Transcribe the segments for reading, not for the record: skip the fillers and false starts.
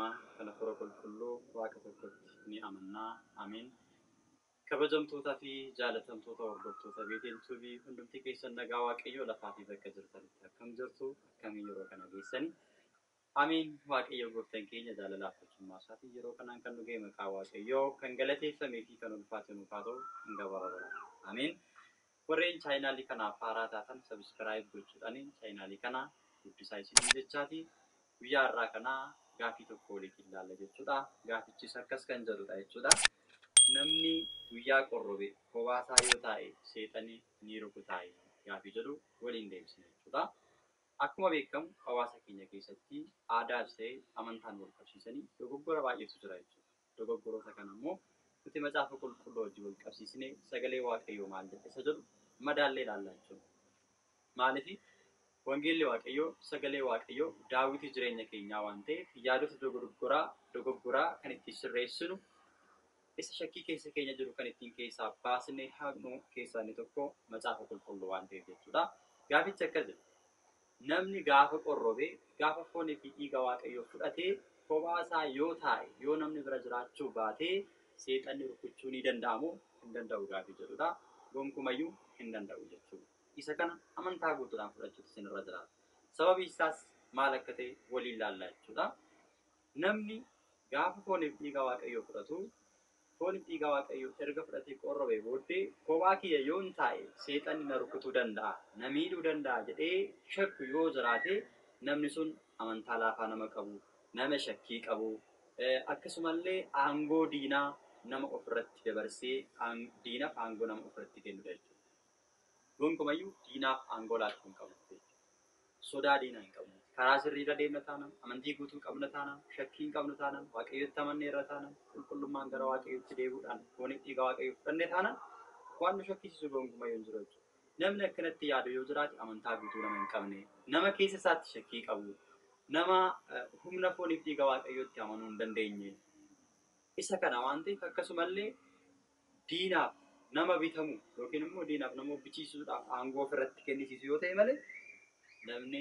hundumaa kana fura qulqulluu waaqa tokkotti ni amanna. Amiin. Kabajamtoota fi jaalatamtoota hordoftoota Beetel TV hundumti keessan nagaa Waaqayyoo lafaa fi bakka jirtanitti akkam jirtu akkamiin yeroo kana geessani. Amiin. Waaqayyo gooftaan keenya jaalalaaf tokkummaa isaatiin yeroo kanaan kan nu ga'e maqaa Waaqayyoo kan galateeffamee fi kan ulfaate nuuf haa ta'u hanga bara baraan. Amiin. Warreen chaayinaalii kanaaf haaraa taatan sabiskiraayib gochuudhaan chaayinaalii kana guddisaa isin jechaati. Guyyaa irraa kana gaafii tokko waliif ilaalla jechuudha. Gaafichis akkas kan jedhudha jechuudha. Namni guyyaa qorrobe kophaa yoo taa'e seexanii ni rukutaa'i gaafii jedhu waliin deemsina jechuudha. Akkuma beekamu hawaasa keenya keessatti aadaas ta'e amantaan wal qabsiisanii dogoggora baay'eetu jira jechuudha. Dogoggoroota kana immoo nuti macaafa qulqulluu wajjin wal qabsiisnee sagalee Waaqayyoo maal jedhe isa jedhu madaallee ilaalla jechuudha. Maaliif wangeelli Waaqayyoo sagalee Waaqayyoo daawwitii jireenya keenyaa waan ta'eef yaadota dogoggoraa kan ittiin sirreessinu isa shakkii keessa keenya jiru kan ittiin keessaa baasnee haqnu keessaa inni tokko macaafa qulqulluu waan ta'eef jechuudha. Gaafichi akkas jedha. Namni gaafa qorrobe gaafa foonii fi dhiiga Waaqayyoo fudhatee kophaasaa yoo taa'e yoo namni bira jiraachuu baatee seexanni rukuchuu ni danda'amu hin danda'u gaafii jedhudha. Gonkumayyuu hin danda'u jechuudha. Isa kana amantaa guutuudhaan fudhachuutu isinirra jiraata. Sababi isaas maal akka ta'e waliin ilaalla jechuudha. Namni gaafa fooniif dhiiga Waaqayyoo fudhatu fooniif dhiiga Waaqayyoo erga fudhatee qorrobe booddee kophaa kiyya yoo hin taa'e seexanni na rukutuu danda'a, na miidhuu danda'a jedhee shakku yoo jiraate namni sun amantaa laafaa nama qabu, nama shakkii qabu, akkasumallee aangoo diinaa nama ofirratti dabarsee diinaaf aangoo nama ofirratti kennudha jechuudha. Gonkumayyuu diinaaf aangoo laachuu hin qabu jechuudha. Sodaa diinaa hin qabu. Karaa sirriirra deemna taanaan, amantii guutuu qabna taanaan, shakkii hin qabnu taanaan, Waaqayyotti amannee irra taanaan, qulqullummaan gara Waaqayyotti deebi'uudhaan fooniif dhiiga Waaqayyoo fudhannee taanaan waan nu shakkisiisu gonkumayyuu hin jiru jechuudha. Namni akkanatti yaadu yoo jiraate amantaa guutuu nama hin qabne, nama keessa isaatti shakkii qabu, nama humna fooniif dhiiga Waaqayyootti amanuu hin dandeenye. Isa kana waan ta'eef akkasumallee diinaaf nama bitamu yookiin immoo diinaaf nama bichisuudhaaf aangoo ofirratti kennisiisu yoo ta'e malee namni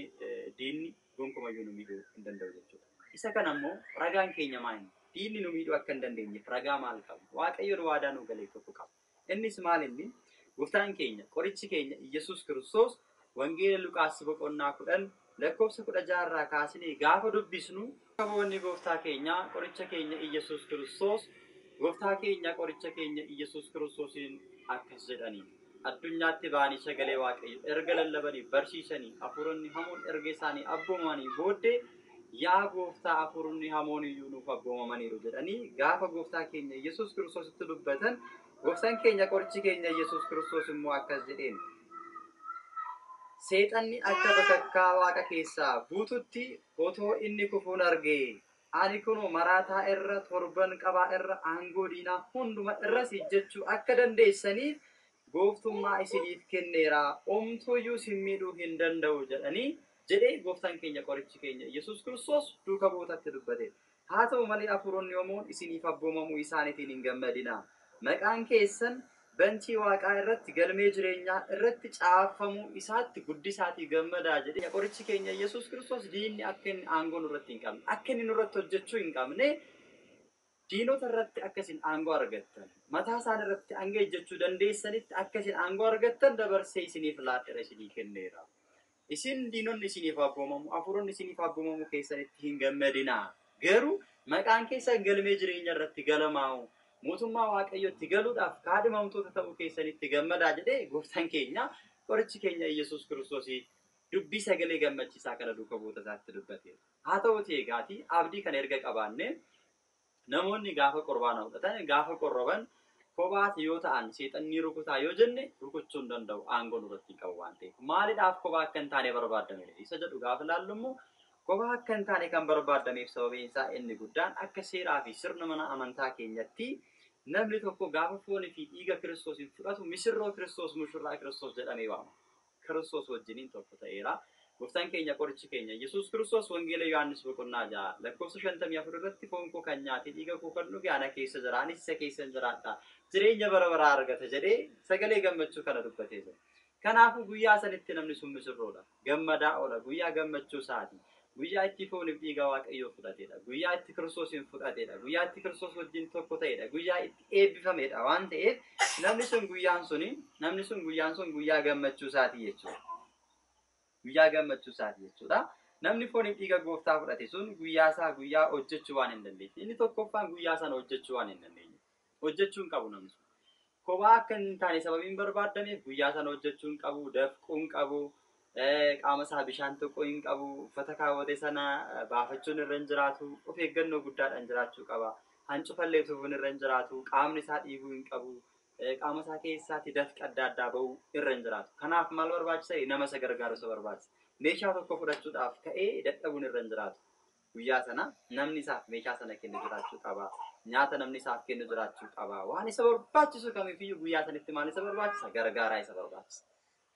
diinni gonkumayyuu nu miidhuu hin danda'u jechuudha. Isa kana immoo ragaan keenya maali? Diinni nu miidhuu akka hin dandeenyeef ragaa maal qabu? Waaqayyoon waadaa nu galee tokko qaba. Innis maal inni? Gooftaan keenya qorichi keenya Iyyasuus Kiristoos wangeela Luqaas boqonnaa 10 lakkoofsa 16 irraa kaasnee gaafa dubbisnu kaboonni gooftaa keenya qoricha keenya Iyyasuus Kiristoos gooftaa keenya qoricha keenya Iyyasuus Kiristoosiin akkas jedhanii addunyaatti ba'anii sagalee Waaqayyoo erga lallabanii barsiisanii hafuuronni hamoon erga isaanii abboomanii booddee yaa gooftaa hafuuronni hamoon iyyuu nuuf abboomamaniiru jedhanii gaafa gooftaa keenya Iyyasuus Kiristoositti dubbatan gooftaan keenya qorichi keenya Iyyasuus Kiristoos immoo akkas jedheen seexanni akka bakakkaa waaqa keessaa buututti otoo inni kufuun argee ani kunoo maraataa irra torban qabaa irra aangoo diinaa hunduma irras jechuu akka dandeessaniif gooftummaa isiniif kenneera omtuuyyuu isin miidhuu hin danda'u jedhee gooftaan keenya qorichi keenya Iyyasuus Kiristoos duuka buutatti dubbate. Haa ta'u malee hafuuronni hamoon isiniif abboomamuu isaaniitiin hin gammadinaa. Maqaan keessan bantii waaqaa irratti galmee jireenyaa irratti caafamuu isaatti guddisaatii gammadaa jedhee qorichi keenya Iyyasuus Kiristoos diinni akka inni aangoo nurratti hin qabne, akka inni nurratti hojjechuu hin qabne diinota irratti akkasiin aangoo argattan, mataa isaan irratti hanga ejjechuu dandeessanitti akkasiin aangoo argattan dabarsee isiniif laadhira isinii kenneera. Isin diinonni isiniif abboomamu, hafuuronni isiniif abboomamu keessanitti hin gammadinaa. Garuu maqaan keessan galmee jireenya irratti galmaa'u. Mootummaa Waaqayyootti galuudhaaf kaadhimamtoota ta'uu keessanitti gammadaa jedhee gooftaan keenya qorichi keenya Iyyasuus Kiristoos dubbii sagalee gammachiisaa kana duuka buuta isaatti dubbate. Haa ta'uutii eegaatii abdii kana erga qabaanne namoonni gaafa qurbaana fudhatan gaafa qorroban kophaati yoo ta'an seexanni rukutaa yoo jenne rukuchuu hin danda'u aangoo nurratti qabu waan ta'eef maaliidhaaf kophaa akka hin taane barbaadame isa jedhu gaafa laallu immoo kophaa akka hin taane kan barbaadameef sababiin isaa inni guddaan akka seeraa fi sirna mana amantaa keenyatti namni tokko gaafa foonii fi dhiiga Kiristoosiin fudhatu misirroo Kiristoos mushurraa Kiristoos jedhamee waama. Kiristoos wajjiniin tokko ta'eera. Gooftaan keenya qorichi keenya Yesuus Kiristoos wangeela Yohaannis boqonnaa 6 lakkoofsa 54 irratti foon koo kan nyaate dhiiga koo kan dhuge ana keessa jira anis isa keessa jiraadha jireenya bara baraa argata jedhee sagalee gammachuu kana dubbatee jira. Kanaafuu guyyaa sanitti namni sun misirroodha gammadaa oola guyyaa gammachuu isaati guyyaa itti fooniif dhiiga waaqayyoo fudhatedha. Guyyaa itti Kiristoosin fudhatedha. Guyyaa itti Kiristoos wajjin tokko ta'edha. Guyyaa itti eebbifamedha waan ta'eef namni sun guyyaan sun guyyaa gammachuu isaati jechuudha. Guyyaa gammachuu isaati jechuudha. Namni fooniif dhiiga gooftaa fudhate sun guyyaa isaa guyyaa hojjechuu waan hin dandeenye. Inni tokkoffaan guyyaa sana hojjechuu waan hin dandeenye. Hojjechuu hin qabu namni sun. Kophaa akka hin taane sababiin barbaadameef guyyaa sana hojjechuu hin qabu, dafquu hin qabu. Qaama isaa bishaan tokko hin qabu, uffata kaawwate sana baafachuun irra hin jiraatu, of eeggannoo guddaadhaan jiraachuu qaba. Hancufallee tufuun irra hin jiraatu, qaamni isaa dhiiguu hin qabu, qaama isaa keessaatti dafqi adda addaa ba'uu irra hin jiraatu. Kanaaf maal barbaachisa? Nama isa gargaaru isa barbaachisa. Meeshaa tokko fudhachuudhaaf ka'ee dadhabuun irra hin jiraatu. Guyyaa sana namni isaaf meeshaa sana kennu jiraachuu qaba. Nyaata namni isaaf kennu jiraachuu qaba. Waan isa barbaachisu kamiifiyyuu guyyaa sanatti maal isa barbaachisa? Gargaaraa isa barbaachisa.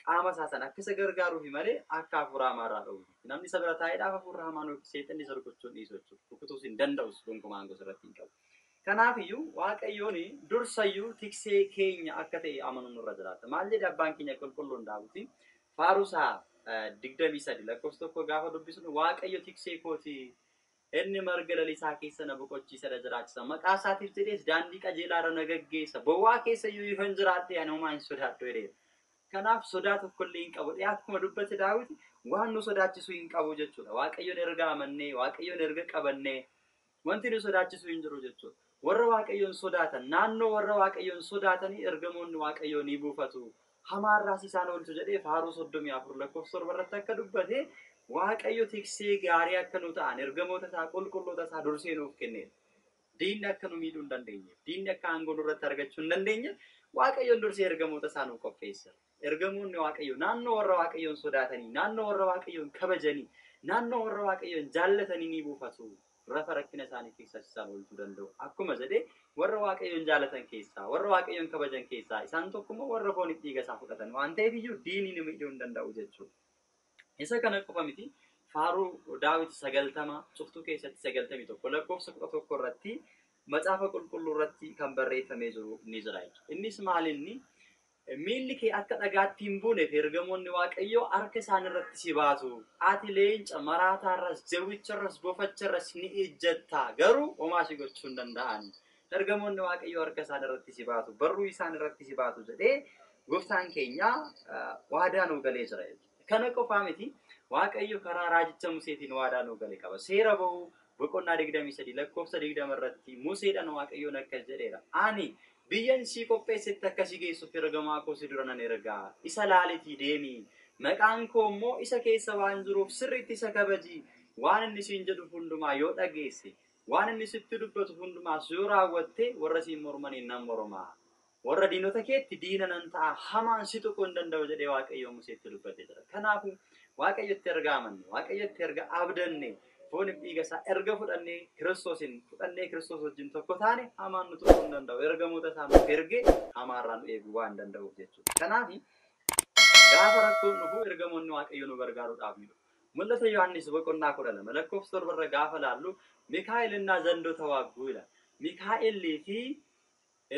Qaama isaa sana akka isa gargaaruufi malee akka hafuura hamaarraa dhowwu. Namni isa bira taa'eedhaaf hafuura hamaan seexanni isa rukuchuun dhiisu jechuudha. Rukutuus hin danda'us gonkumaan gosa irratti hin qabu. Kanaafiyyu Waaqayyoon dursayyuu tiksee keenya akka ta'e amanuun nurra jiraata. Maal jedhe abbaan keenya qulqulluun Daawit Faarusaa 23 lakkoofsa tokko gaafa dubbisnu Waaqayyo tiksee kooti inni marga lalisaa keessa na boqochiisa jiraachisa. Maqaa isaatiif jedhees daandii qajeelaa irra na gaggeessa. Bowwaa keessa iyyuu hin jiraadhe ani homaa hin sodaadhu jedheera. Kanaaf sodaa tokkollee hin qabu. Akkuma dubbate Daawit waan nu sodaachisu hin qabu jechuudha. Waaqayyoon erga amannee, Waaqayyoon erga qabannee wanti nu sodaachisu hin jiru jechuudha. Warra Waaqayyoon sodaatan, naannoo warra Waaqayyoon sodaatanii ergamoonni Waaqayyoon ni buufatu. Hamaarraas isaan oolchu jedhee Faaruu 34 lakkoofsa 7 irratti akka dubbate Waaqayyo tiksee gaarii akka nu ta'an ergamoota isaa qulqulloota isaa dursee nuuf kenneera. Diinni akka nu miidhuu hin dandeenye, diinni akka aangoo nurratti argachuu hin dandeenye Waaqayyoon dursee ergamoota isaa nuuf qopheessa. Ergamoonni Waaqayyoo naannoo warra Waaqayyoon sodaatanii, naannoo warra Waaqayyoon kabajanii, naannoo warra Waaqayyoon jaallatanii ni buufatu. Rafa rakkina isaanii keessa isaan oolchuu danda'u. Akkuma jedhee warra Waaqayyoon jaallatan keessaa, warra Waaqayyoon kabajan keessaa isaan tokkummaa warra fooniif dhiiga isaa fudhatan waan ta'eef iyyuu diinni nama miidhuu hin danda'u jechuudha. Isa kana qofa miti. Faaruu Daawit 90 cuftuu keessatti 91 lakkoofsa 11 irratti macaafa qulqulluu irratti kan barreeffamee jiru ni jira. Innis maalinni miilli kee akka dhagaatti hin buuneef ergamoonni Waaqayyoo harka isaan irratti si baatu. Ati leenca maraataarras, jawwicharras, bofacharras ni ejjetta. Garuu homaa si gochuu hin danda'an. Ergamoonni Waaqayyoo harka isaan irratti si baatu, barruu isaan irratti si baatu jedhee gooftaan keenya waadaa nuu galee jira. Kana qofaa miti. Waaqayyo karaa raajicha Museetiin waadaa nuu galee qaba. Seera bahuu boqonnaa 23 lakkoofsa 20 irratti Museedhaan Waaqayyoon akkas jedheera. Ani biyyan si qopheessetti akka si geessuuf ergamaa koo si dura nan ergaa. Isa laalitii deemi. Maqaan koo immoo isa keessa waan jiruuf sirriitti isa kabaji. Waan inni siin jedhu hundumaa yoo dhageesse, waan inni sitti dubbatu hundumaa yoo raawwatte warra siin mormaniin nan mormaa. Warra diinota keetti diina nan ta'a. Hamaan si tuquu hin danda'u jedhee Waaqayyo Museetti dubbatee jira. Kanaafuu Waaqayyotti erga amanne, Waaqayyotti erga abdanne, fooniif dhiiga isaa erga fudhannee Kiristoos wajjin tokko taane hamaan nu tuquu hin danda'u. Ergamoota isaa nuuf ergee hamaarraa nu eeguu waan danda'uuf jechuudha. Kanaaf gaafa rakkoon dhufu ergamoonni Waaqayyo nu gargaaruudhaaf ni dhufu. Mul'ata Yohaannis boqonnaa 12 lakkoofsa 7 irra gaafa laallu Mikaa'elinna zandoo tawaaguu ila. Mikaa'elii fi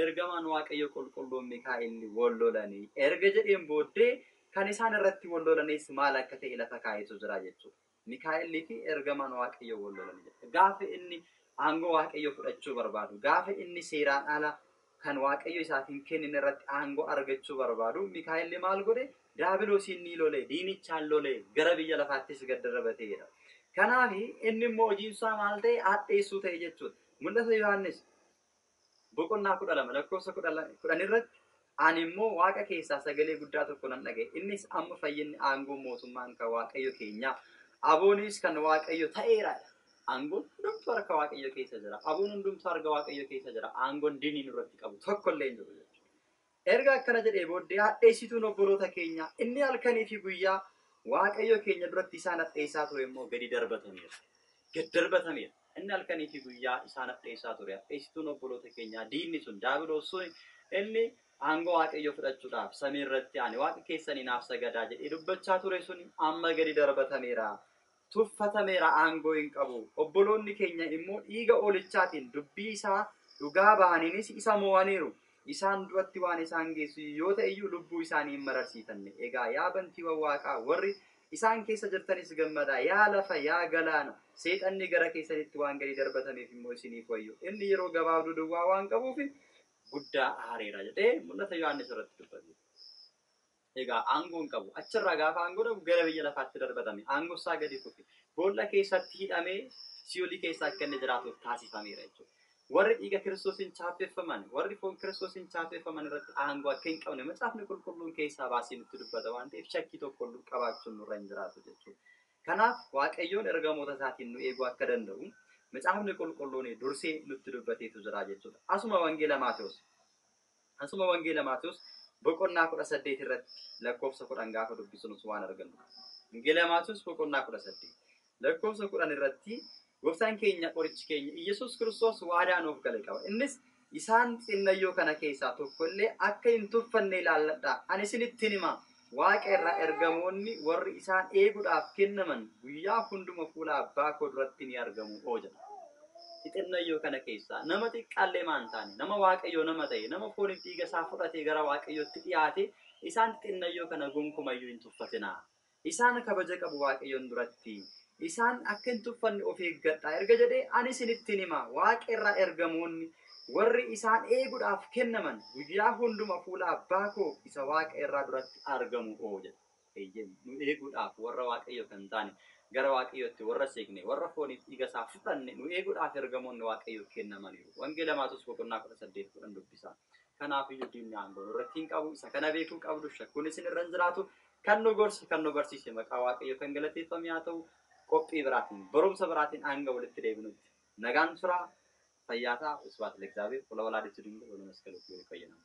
ergamaan Waaqayyo qulqulluun Mikaa'elli wal lolanii erga jedheen booddee kan isaan irratti wal lolanis maal akka ta'e lafa kaa'etu jira jechuudha. Mikaa'elli fi ergamaan Waaqayyo wal lolanii jira. Gaafa inni aangoo Waaqayyo fudhachuu barbaadu, gaafa inni seeraan ala kan Waaqayyo isaatiin kennine irratti aangoo argachuu barbaadu, Mikaa'elli maal godhe? Daabiloosiin ni lole, diinichaan lole, gara biyya lafaattis gad darbateera. Kanaaf inni immoo hojiin isaa maal ta'e? Hadheessuu ta'e jechuudha. Mul'ata Yohaannis boqonnaa 12 lakkoofsa 10 irratti ani immoo Waaqa keessaa sagalee guddaa tokko nan dhaga'e. Innis amma fayyinni aangoo mootummaan kan Waaqayyo keenya. Aboonis kan Waaqayyo ta'eera. Aangoon hundumtuu harka Waaqayyo keessa jira. Aboon hundumtuu harka Waaqayyo keessa jira. Aangoon diinii nurratti qabu tokkollee hin jiru jechuudha. Erga akkana jedhee booddee hadheessituun obboloota keenya inni halkanii fi guyyaa Waaqayyo keenya duratti isaan hadheessaa ture immoo gadi darbatameera. Gad darbatameera. Inni halkanii fi guyyaa isaan hadheessaa ture. Hadheessituun obboloota keenyaa diinni sun Daabiloos sun inni aangoo Waaqayyo fudhachuudhaaf samii irratti ani Waaqa keessanii naaf sagadaa jedhee dubbachaa ture sun amma gadi darbatameera. Tuffatameera, aangoo hin qabu. Obboloonni keenya immoo dhiiga oolichaatiin dubbii isaa dhugaa bahaniinis isa mo'aniiru. Isaan duratti waan isaan geessu yoo ta'e iyyuu lubbuu isaanii hin mararsiifanne. Egaa yaa bantiiwwan Waaqaa warri isaan keessa jirtanis gammada yaa lafa yaa galaana seexanni gara keessanitti waan gadi darbatameef immoo isiniif wayyo inni yeroo gabaabduu duwwaa waan qabuuf guddaa aareera jedhee mul'ata Yohaannis irratti dubbate. Egaa aangoon qabu achirraa gaafa aangoo dhabu gara biyya lafaatti darbatame aangoo isaa gadi kufe boolla keessatti hidhamee si'oolii keessa akka inni jiraatuuf taasifameera jechuudha. Warri dhiiga Kiristoosin chaappeffaman warri foon Kiristoosin chaappeffaman irratti aangoo akka hin qabne macaafni qulqulluun keessaa baasee nutti dubbata waan ta'eef shakkii tokko qabaachuun nurra hin jiraatu jechuudha. Kanaaf Waaqayyoon ergamoota isaatiin nu eeguu akka danda'u macaafni qulqulluun dursee nutti dubbateetu jira jechuudha. Asuma wangeela Maatewos boqonnaa 18 irratti lakkoofsa 10 gaafa dubbisnus waan argannu. Wangeela Maatewos boqonnaa 18 lakkoofsa 10 irratti Gooftaan keenya qorichi keenya Iyesuus Kiristoos waadaa nuuf gale qaba. Innis isaan xinnayyoo kana keessaa tokkollee akka hin tuffanne ilaalladhaa. Ani isinitti hima Waaqa irraa ergamoonni warri isaan eeguudhaaf kennaman guyyaa hunduma fuula Abbaa koo duratti ni argamu jedha. Xinnayyoo kana keessaa nama xiqqaallee maan taane nama Waaqayyoo nama ta'e nama fooniif dhiiga isaa fudhatee gara Waaqayyootti dhiyaate isaan xinnayyoo kana gonkumayyuu hin tuffatinaa. Isaan kabaja qabu Waaqayyoon duratti. Isaan akka hin tuffanne of eeggadhaa erga jedhee ani isinitti hima Waaqa irraa ergamoonni warri isaan eeguudhaaf kennaman guyyaa hunduma fuula Abbaa koo isa Waaqa irraa duratti argamu jedha. Nu eeguudhaaf warra Waaqayyoo kan taane gara Waaqayyootti warra seegne warra fooniif dhiiga isaa fudhanne nu eeguudhaaf ergamoonni Waaqayyoo kennamaniiru. Wangeela Maatewos boqonnaa 18 dubbisa. Kanaafiyyuu diinni aangoo irratti hin qabu isa kana beekuu qabdu shakkuun isin irra hin jiraatu kan nu gorse kan nu barsiise maqaa Waaqayyoo kan galateeffame haa ta'u. Qophii biraatiin barumsa biraatiin hanga walitti deebinutti nagaan turaa fayyaataa usbaat leegzaabeef fuula walaaditti dinga wal maskaluu fayyadamu.